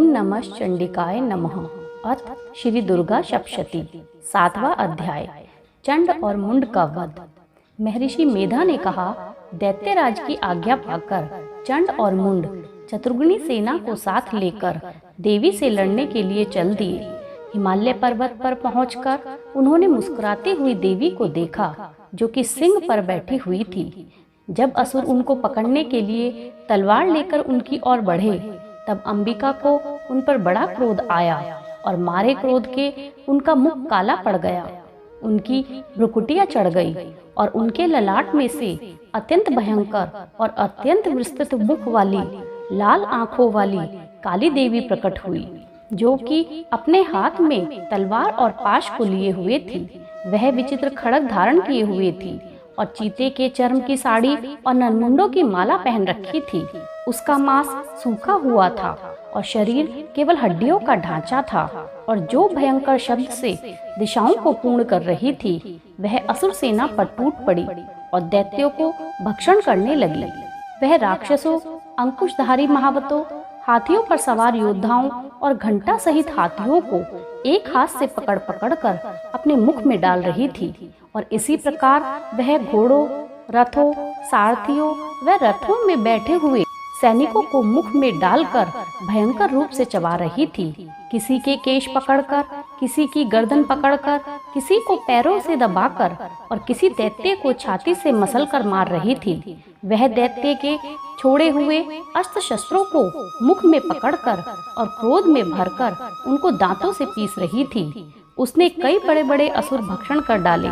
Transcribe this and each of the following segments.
नमः चंडिकाय नमः। अथ श्री दुर्गा सप्तशती। 7वां अध्याय। चंड और मुंड का वध। महर्षि मेधा ने कहा, दैत्यराज की आज्ञा पाकर चंड और मुंड चतुर्गुणी सेना को साथ लेकर देवी से लड़ने के लिए चल दिए। हिमालय पर्वत पर पहुंचकर उन्होंने मुस्कुराती हुई देवी को देखा, जो कि सिंह पर बैठी हुई थी। जब असुर उनको पकड़ने के लिए तलवार लेकर उनकी ओर बढ़े, तब अंबिका को उन पर बड़ा क्रोध आया और मारे क्रोध के उनका मुख काला पड़ गया। उनकी भ्रुकुटियां चढ़ गई और उनके ललाट में से अत्यंत भयंकर और अत्यंत विस्तृत मुख वाली लाल आंखों वाली काली देवी प्रकट हुई, जो कि अपने हाथ में तलवार और पाश को लिए हुए थी। वह विचित्र खड़ग धारण किए हुए थी और चीते के चर्म की साड़ी और नरमुंडों की माला पहन रखी थी। उसका मांस सूखा हुआ था और शरीर केवल हड्डियों का ढांचा था, और जो भयंकर शब्द से दिशाओं को पूर्ण कर रही थी, वह असुर सेना पर टूट पड़ी और दैत्यों को भक्षण करने लगी। वह राक्षसों, अंकुशधारी महावतों, हाथियों पर सवार योद्धाओं और घंटा सहित हाथियों को एक हाथ से पकड़ पकड़ कर अपने मुख में डाल रही थी, और इसी प्रकार वह घोड़ों, रथों, सारथियों व रथों में बैठे हुए सैनिकों को मुख में डालकर भयंकर रूप से चबा रही थी। किसी के केश पकड़कर, किसी की गर्दन पकड़कर, किसी को पैरों से दबाकर और किसी दैत्य को छाती से मसलकर मार रही थी। वह दैत्य के छोड़े हुए अस्त्र शस्त्रों को मुख में पकड़कर और क्रोध में भरकर उनको दांतों से पीस रही थी। उसने कई बड़े बड़े असुर भक्षण कर डाले,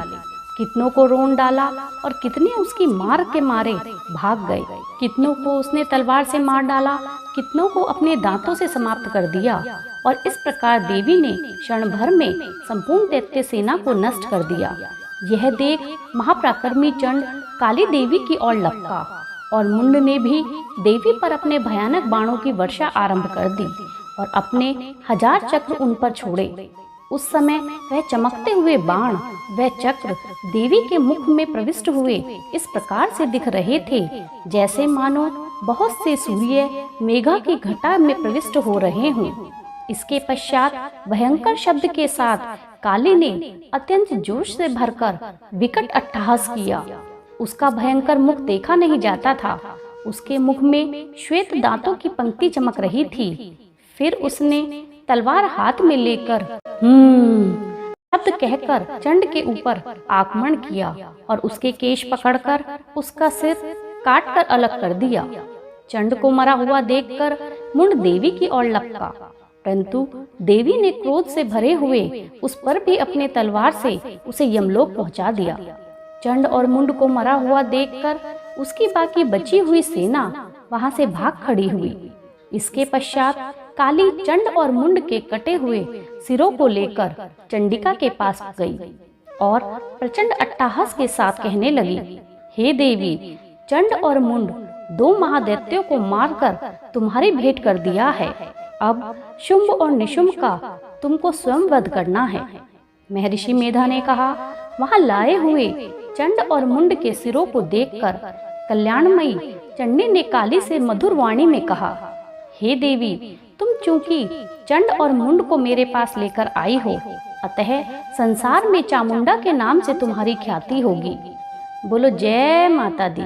कितनों को रोन डाला और कितने उसकी मार के मारे भाग गए। कितनों को उसने तलवार से मार डाला, कितनों को अपने दांतों से समाप्त कर दिया, और इस प्रकार देवी ने क्षण भर में संपूर्ण दैत्य सेना को नष्ट कर दिया। यह देख महापराक्रमी चंड काली देवी की ओर लपका, और मुंड ने भी देवी पर अपने भयानक बाणों की वर्षा आरंभ कर दी और अपने 1000 चक्र उन पर छोड़े। उस समय वह चमकते हुए बाण व चक्र देवी के मुख में प्रविष्ट हुए इस प्रकार से दिख रहे थे, जैसे मानो बहुत से सूर्य मेघा की घटा में प्रविष्ट हो रहे हों। इसके पश्चात भयंकर शब्द के साथ काली ने अत्यंत जोश से भरकर विकट अट्टहास किया। उसका भयंकर मुख देखा नहीं जाता था। उसके मुख में श्वेत दांतों की पंक्ति चमक रही थी। फिर उसने तलवार हाथ में लेकर शब्द कहकर चंड के ऊपर आक्रमण किया और उसके केश पकड़कर उसका सिर काटकर अलग कर दिया। चंड को मरा हुआ देखकर मुंड देवी की ओर लपका, परंतु देवी ने क्रोध से भरे हुए उस पर भी अपने तलवार से उसे यमलोक पहुंचा दिया। चंड और मुंड को मरा हुआ देखकर उसकी बाकी बची हुई सेना वहां से भाग खड़ी हुई। इसके पश्चात काली चंड और मुंड के कटे हुए सिरों को लेकर चंडिका के पास गई और प्रचंड अट्टहास के साथ कहने लगी, हे देवी, चंड और मुंड 2 महादैत्यों को मारकर तुम्हारी भेंट कर दिया है। अब शुंभ और निशुंभ का तुमको स्वयं वध करना है। महर्षि मेधा ने कहा, वहां लाए हुए चंड और मुंड के सिरों को देखकर कल्याणमयी चंडी ने काली से मधुर वाणी में कहा, हे देवी, तुम चूंकि चंड और मुंड को मेरे पास लेकर आई हो, अतः संसार में चामुंडा के नाम से तुम्हारी ख्याति होगी। बोलो जय माता दी।